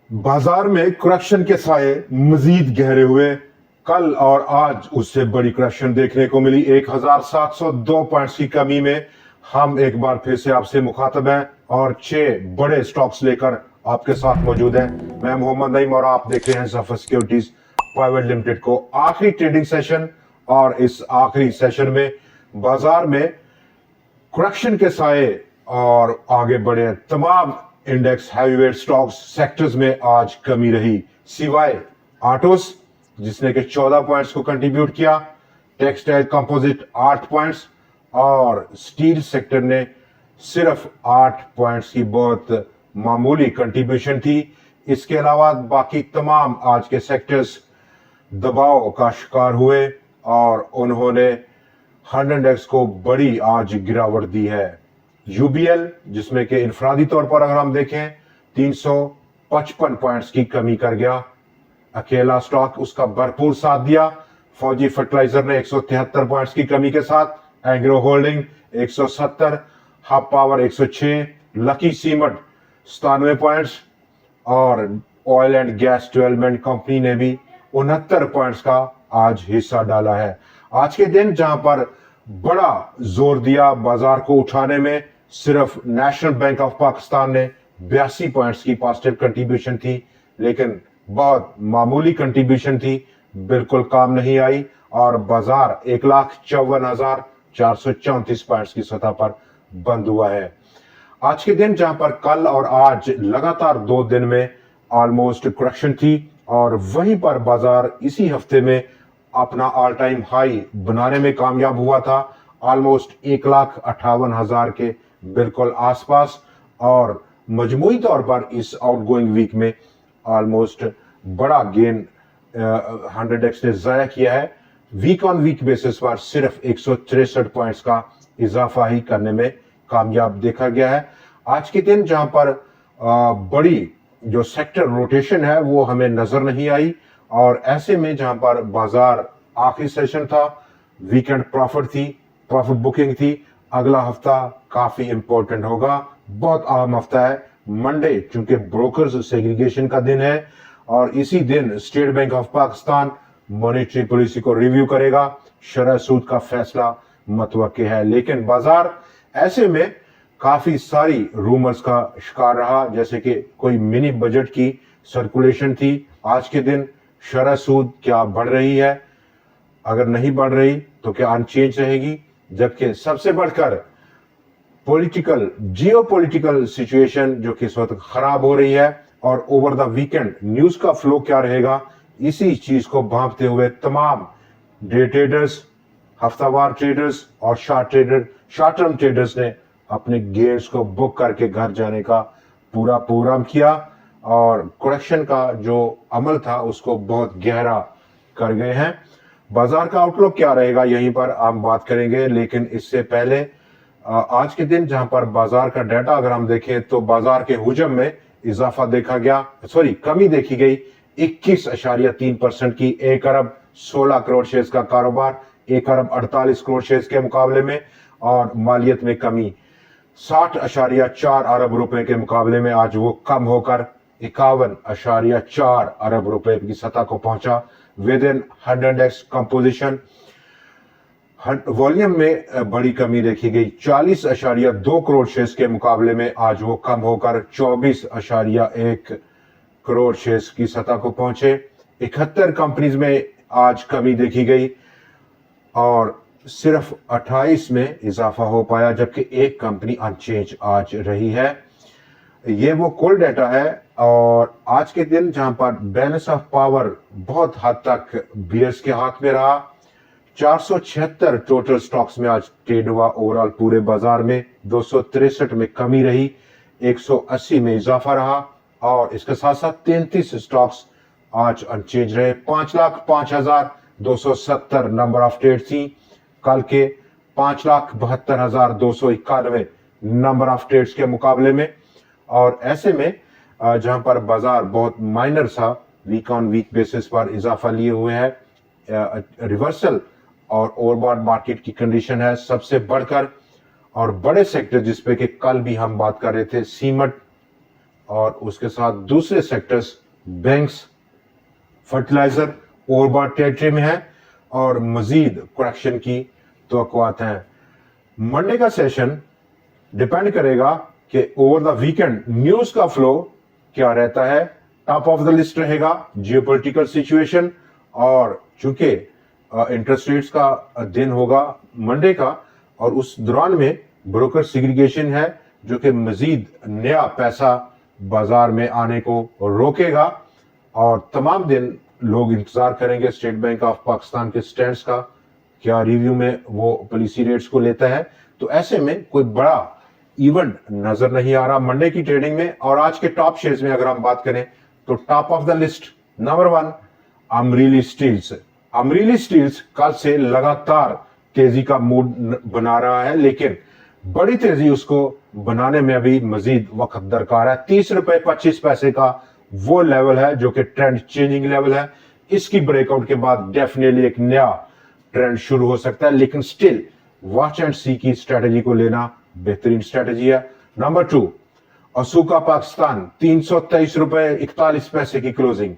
बाजार में करेक्शन के साए मजीद गहरे हुए। कल और आज उससे बड़ी करेक्शन देखने को मिली। 1702 पॉइंट्स की कमी में हम एक बार फिर से आपसे मुखातब हैं और 6 बड़े स्टॉक्स लेकर आपके साथ मौजूद हैं। मैं मोहम्मद नईम और आप देख रहे हैं ज़फर सिक्योरिटीज प्राइवेट लिमिटेड को। आखिरी ट्रेडिंग सेशन और इस आखिरी सेशन में बाजार में करेक्शन के साए और आगे बढ़े तमाम इंडेक्स हैवीवेट स्टॉक्स सेक्टर्स में आज कमी रही, सिवाय ऑटोस जिसने के 14 पॉइंट्स को कंट्रीब्यूट किया, टेक्सटाइल कंपोजिट 8 पॉइंट्स और स्टील सेक्टर ने सिर्फ 8 पॉइंट्स की बहुत मामूली कंट्रीब्यूशन थी। इसके अलावा बाकी तमाम आज के सेक्टर्स दबाव का शिकार हुए और उन्होंने 100 इंडेक्स को बड़ी आज गिरावट दी है। यूबीएल जिसमें कि इनफरादी तौर पर अगर हम देखें 355 पॉइंट्स की कमी कर गया, अकेला स्टॉक उसका भरपूर साथ दिया। फौजी फर्टिलाइजर ने 173 पॉइंट्स की कमी के साथ, agro holding 170, hub power 106, lucky cement 97 points और oil and gas development company ने भी 69 पॉइंट्स का आज हिस्सा डाला है। आज के दिन जहां पर बड़ा जोर दिया बाजार को उठाने में, सिर्फ नेशनल बैंक ऑफ पाकिस्तान ने 82 पॉइंट्स की पॉजिटिव कंट्रीब्यूशन थी, लेकिन बहुत मामूली कंट्रीब्यूशन थी, बिल्कुल काम नहीं आई और बाजार 1,54,434 पॉइंट्स की सतह पर बंद हुआ है। आज के दिन जहां पर कल और आज लगातार 2 दिन में ऑलमोस्ट करेक्शन थी और वहीं पर बाजार इसी हफ्ते में अपना ऑल टाइम हाई बनाने में कामयाब हुआ था, ऑलमोस्ट 1,58,000 के बिल्कुल आसपास, और मजमूई तौर पर इस आउटगोइंग वीक में ऑलमोस्ट बड़ा गेन 100 एक्स ने जाया किया है। वीक ऑन वीक बेसिस पर सिर्फ 163 पॉइंट्स का इजाफा ही करने में कामयाब देखा गया है। आज के दिन जहां पर बड़ी जो सेक्टर रोटेशन है वो हमें नजर नहीं आई और ऐसे में जहां पर बाजार आखिरी सेशन था, वीकेंड प्रॉफिट बुकिंग थी, अगला हफ्ता काफी इंपॉर्टेंट होगा, बहुत अहम हफ्ता है। मंडे चूंकि ब्रोकर्स सेग्रीगेशन का दिन है और इसी दिन state bank of Pakistan monetary policy को रिव्यू करेगा, शरह सूद का फैसला मतवक्के है। लेकिन बाजार ऐसे में काफी सारी रूमर्स का शिकार रहा, जैसे कि कोई मिनी बजट की सर्कुलेशन थी। आज के दिन शरह सूद क्या बढ़ रही है, अगर नहीं बढ़ रही तो क्या अनचेंज रहेगी, जबकि सबसे बढ़कर जियोपॉलिटिकल सिचुएशन जो कि इस वक्त खराब हो रही है और ओवर द वीकेंड न्यूज का फ्लो क्या रहेगा, इसी चीज को भांपते हुए तमाम डे ट्रेडर्स, हफ्तावार ट्रेडर्स और शॉर्ट टर्म ट्रेडर्स ने अपने गेयर्स को बुक करके घर जाने का पूरा प्रोग्राम किया और करेक्शन का जो अमल था उसको बहुत गहरा कर गए हैं। बाजार का आउटलुक क्या रहेगा यहीं पर हम बात करेंगे, लेकिन इससे पहले आज के दिन जहां पर बाजार का डाटा अगर हम देखें तो बाजार के हुजम में इजाफा कमी देखी गई 21.3% की। 1 अरब 16 करोड़ शेयर्स का कारोबार 1 अरब 48 करोड़ शेयर्स के मुकाबले में, और मालियत में कमी 60.4 अरब रुपए के मुकाबले में आज वो कम होकर 51.4 अरब रुपए की सतह को पहुंचा। With in 100 index composition volume में बड़ी कमी देखी गई, 40.2 करोड़ शेयर्स के मुकाबले में आज वो कम होकर 24.1 करोड़ शेयर्स की सतह को पहुंचे। 71 कंपनीज में आज कमी देखी गई और सिर्फ 28 में इजाफा हो पाया, जबकि एक कंपनी अनचेंज आज रही है। ये वो कोल डाटा है और आज के दिन जहां पर बैलेंस ऑफ पावर बहुत हद तक बियर्स के हाथ में रहा, 476 टोटल स्टॉक्स में आज ट्रेड हुआ। ओवरऑल पूरे बाजार में 263 में कमी रही, 180 में इजाफा रहा और इसके साथ साथ 33 स्टॉक्स आज अनचेंज रहे। 5,05,270 नंबर ऑफ ट्रेड थी, कल के 5,72,291 नंबर ऑफ ट्रेड्स के मुकाबले में। और ऐसे में जहां पर बाजार बहुत माइनर सा वीक ऑन वीक बेसिस पर इजाफा लिए हुए है, रिवर्सल और ओवरबॉट मार्केट की कंडीशन है सबसे बढ़कर। और बड़े सेक्टर जिसपे कि कल भी हम बात कर रहे थे, सीमेंट और उसके साथ दूसरे sectors banks, fertiliser overbought territory में है और मजीद करेक्शन की तवक्कुआत हैं। मंडे का सेशन डिपेंड करेगा कि ओवर द वीकेंड न्यूज का फ्लो क्या रहता है। टॉप ऑफ द लिस्ट रहेगा जियोपॉलिटिकल सिचुएशन, और चूंकि इंटरेस्ट रेट्स का दिन होगा मंडे का, और उस दौरान में ब्रोकर सिग्रीगेशन है जो कि मजीद नया पैसा बाजार में आने को रोकेगा, और तमाम दिन लोग इंतजार करेंगे स्टेट बैंक ऑफ पाकिस्तान के स्टैंड्स का, क्या रिव्यू में वो पॉलिसी रेट्स को लेता है। तो ऐसे में कोई बड़ा इवेंट नजर नहीं आ रहा मंडे की ट्रेडिंग में। और आज के टॉप शेयर्स में अगर हम बात करें तो top of the list number 1 Amreli steels. Amreli steels कल से लगातार तेजी का मूड बना रहा है, लेकिन बड़ी तेजी उसको बनाने में अभी मजीद वक्त दरकार है। 30 रुपए 25 पैसे का वो लेवल है जो कि ट्रेंड चेंजिंग लेवल है। इसकी ब्रेकआउट के बाद डेफिनेटली एक नया ट्रेंड शुरू हो सकता है, लेकिन स्टिल वॉच एंड सी की स्ट्रेटेजी को लेना बेहतरीन स्ट्रेटेजी है। नंबर 2 असूका पाकिस्तान 323 रुपए 41 पैसे की क्लोजिंग,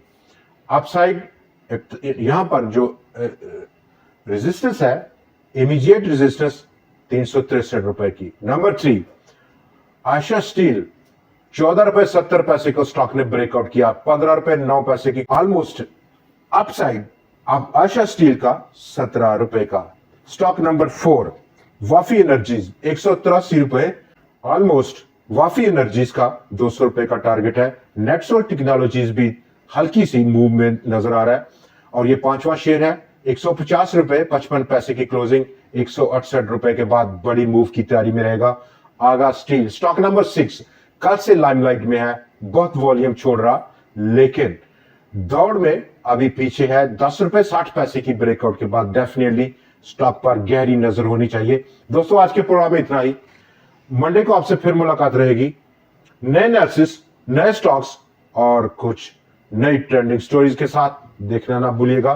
अपसाइड। यहां पर जो रेजिस्टेंस है, इमीडिएट रेजिस्टेंस 363 रुपए की। नंबर 3 आयशा स्टील 14 रुपए 70 पैसे को स्टॉक ने ब्रेकआउट किया, 15 रुपए 9 पैसे की ऑलमोस्ट अपसाइड अब आयशा स्टील का 17 रुपए का। स्टॉक नंबर 4 वाफी एनर्जीज 183 रुपए, ऑलमोस्ट वाफी एनर्जीज का 200 रुपए का टारगेट है। नेटसोल टेक्नोलॉजीज भी हल्की सी मूव में नजर आ रहा है, और ये 5वां शेयर है। 150 रुपए 55 पैसे की क्लोजिंग, 168 रुपए के बाद बड़ी मूव की तैयारी में रहेगा आगा स्टील। स्टॉक नंबर 6 कल से लाइमलाइट में है, बहुत वॉल्यूम छोड़ रहा, लेकिन दौड़ में अभी पीछे है। 10 रुपए 60 पैसे की ब्रेकआउट के बाद डेफिनेटली स्टॉक पर गहरी नजर होनी चाहिए। दोस्तों आज के प्रोग्राम में इतना ही। मंडे को आपसे फिर मुलाकात रहेगी नए एनालिसिस, नए स्टॉक्स और कुछ नई ट्रेंडिंग स्टोरीज के साथ। देखना ना भूलिएगा।